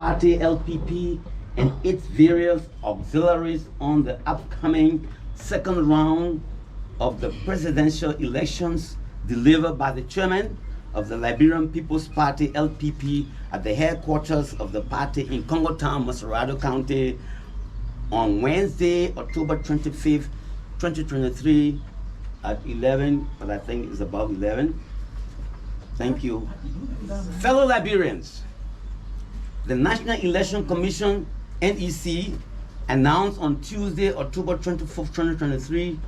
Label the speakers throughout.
Speaker 1: Party LPP and its various auxiliaries on the upcoming second round of the presidential elections delivered by the chairman of the Liberian People's Party LPP at the headquarters of the party in Congo Town, Maserado County on Wednesday, October 25th, 2023 at 11, but I think it's about 11. Thank you. Fellow Liberians, the National Election Commission, NEC, announced on Tuesday, October 24th, 2023,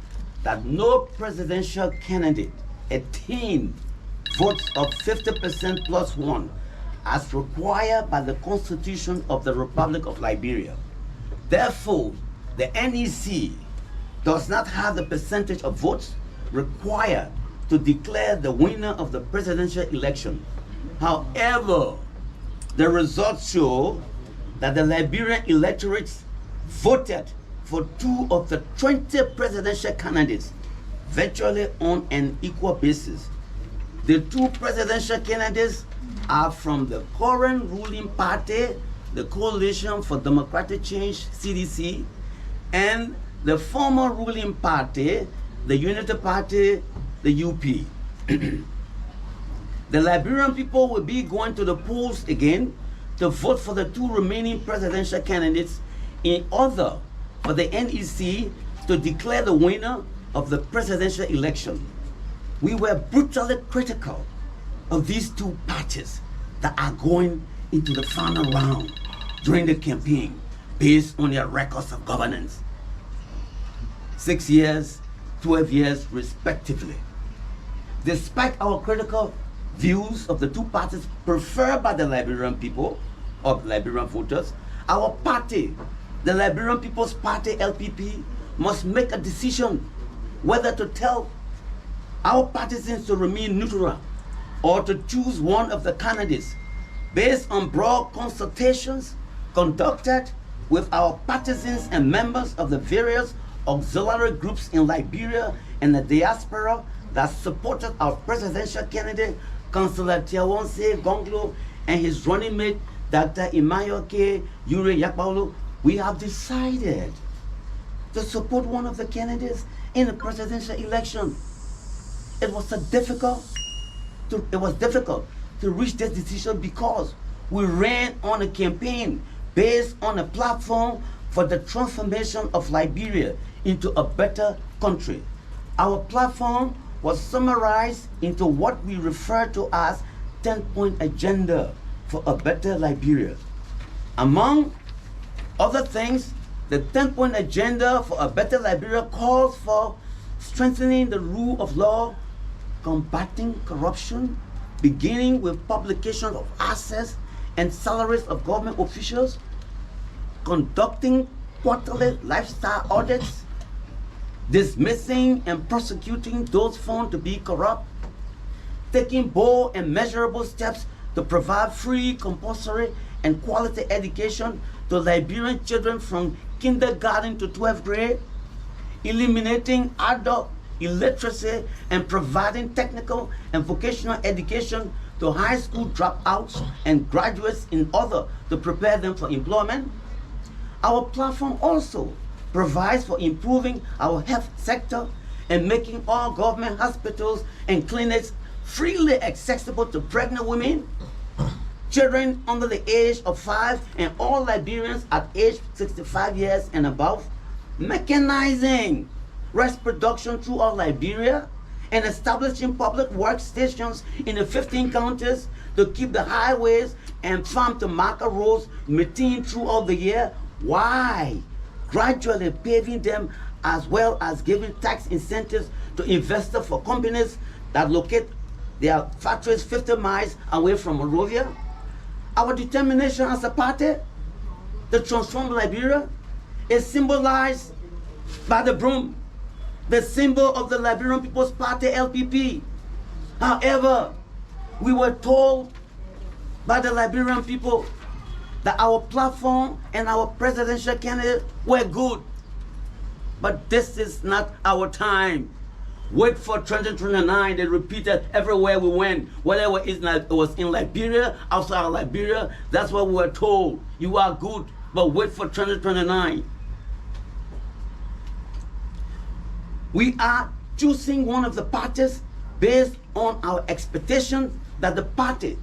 Speaker 1: that no presidential candidate attained votes of 50% plus one, as required by the Constitution of the Republic of Liberia. Therefore, the NEC does not have the percentage of votes required to declare the winner of the presidential election. However, the results show that the Liberian electorates voted for 2 of the 20 presidential candidates virtually on an equal basis. The 2 presidential candidates are from the current ruling party, the Coalition for Democratic Change, CDC, and the former ruling party, the Unity Party, the UP. The Liberian people will be going to the polls again to vote for the 2 remaining presidential candidates in order for the NEC to declare the winner of the presidential election. We were brutally critical of these 2 parties that are going into the final round during the campaign based on their records of governance. 6 years, 12 years respectively. Despite our critical views of the 2 parties preferred by the Liberian people, or Liberian voters, our party, the Liberian People's Party LPP, must make a decision whether to tell our partisans to remain neutral or to choose one of the candidates based on broad consultations conducted with our partisans and members of the various auxiliary groups in Liberia and the diaspora that supported our presidential candidate, Councillor Tiawonse Gonglo, and his running mate, Dr. Imayoke Yure Yakpaulu. We have decided to support one of the candidates in the presidential election. It was difficult to reach this decision because we ran on a campaign based on a platform for the transformation of Liberia into a better country. Our platform was summarized into what we refer to as 10-point agenda for a better Liberia. Among other things, the 10-point agenda for a better Liberia calls for strengthening the rule of law, combating corruption, beginning with publication of assets and salaries of government officials, conducting quarterly lifestyle audits, dismissing and prosecuting those found to be corrupt, taking bold and measurable steps to provide free, compulsory, and quality education to Liberian children from kindergarten to 12th grade, eliminating adult illiteracy and providing technical and vocational education to high school dropouts and graduates in order to prepare them for employment. Our platform also provides for improving our health sector and making all government hospitals and clinics freely accessible to pregnant women, children under the age of 5, and all Liberians at age 65 years and above, mechanizing rice production throughout Liberia, and establishing public work stations in the 15 counties to keep the highways and farm-to-market roads maintained throughout the year. Why? Gradually paving them, as well as giving tax incentives to investors for companies that locate their factories 50 miles away from Monrovia. Our determination as a party to transform Liberia is symbolized by the broom, the symbol of the Liberian People's Party LPP. However, we were told by the Liberian people that our platform and our presidential candidate were good. But this is not our time. Wait for 2029. They repeated everywhere we went. Whatever it was in Liberia, outside of Liberia, that's what we were told. You are good, but wait for 2029. We are choosing one of the parties based on our expectation that the party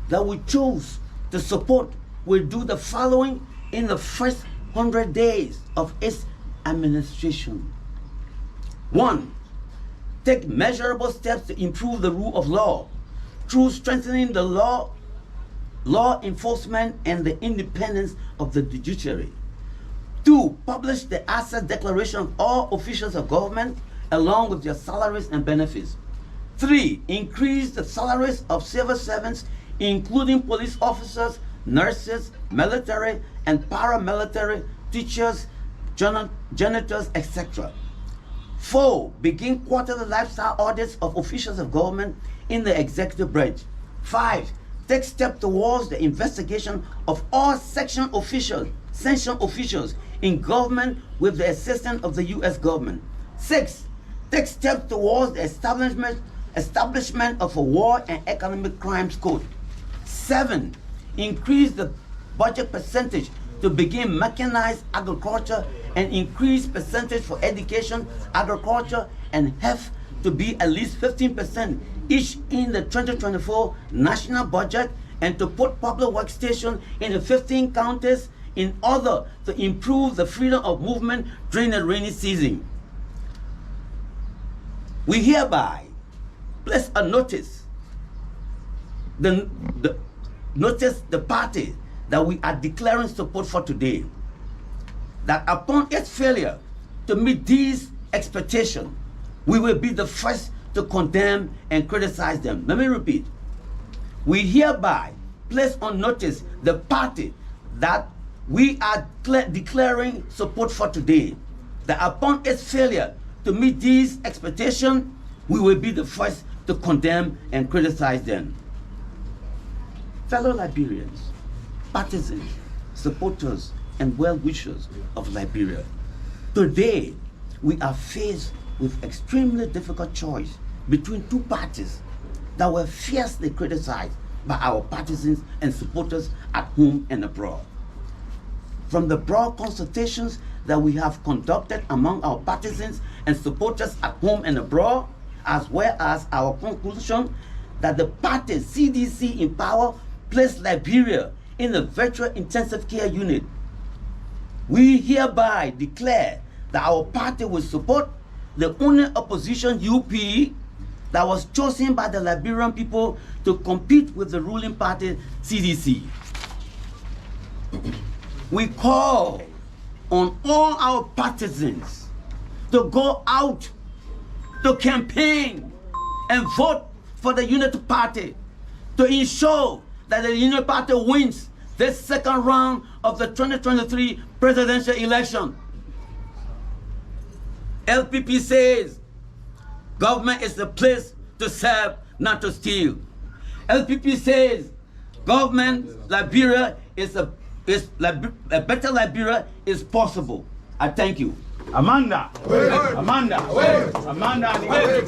Speaker 1: that we choose to support will do the following in the first 100 days of its administration. 1. Take measurable steps to improve the rule of law through strengthening the law enforcement and the independence of the judiciary. 2. Publish the asset declaration of all officials of government along with their salaries and benefits. 3. Increase the salaries of civil servants, including police officers, nurses, military and paramilitary, teachers, janitors, etc. 4. Begin quarterly lifestyle audits of officials of government in the executive branch. 5. Take steps towards the investigation of all sanctioned officials in government with the assistance of the U.S. government. 6. Take steps towards the establishment of a war and economic crimes code. 7. Increase the budget percentage to begin mechanized agriculture and increase percentage for education, agriculture, and health to be at least 15% each in the 2024 national budget, and to put public workstation in the 15 counties in order to improve the freedom of movement during the rainy season. We hereby place a notice, the party that we are declaring support for today, that upon its failure to meet these expectations, we will be the first to condemn and criticize them. Let me repeat. We hereby place on notice the party that we are declaring support for today, that upon its failure to meet these expectations, we will be the first to condemn and criticize them. Fellow Liberians, partisans, supporters, and well-wishers of Liberia, today we are faced with extremely difficult choice between two parties that were fiercely criticized by our partisans and supporters at home and abroad. From the broad consultations that we have conducted among our partisans and supporters at home and abroad, as well as our conclusion that the party CDC in power placed Liberia in a virtual intensive care unit, we hereby declare that our party will support the only opposition UP that was chosen by the Liberian people to compete with the ruling party CDC. We call on all our partisans to go out to campaign and vote for the Unity Party to ensure that the Unity Party wins this second round of the 2023 presidential election. LPP says government is the place to serve, not to steal. LPP says government Liberia is a better Liberia is possible. I thank you.
Speaker 2: Amanda.
Speaker 3: Wait.
Speaker 2: Amanda.
Speaker 3: Wait.
Speaker 2: Amanda. Wait.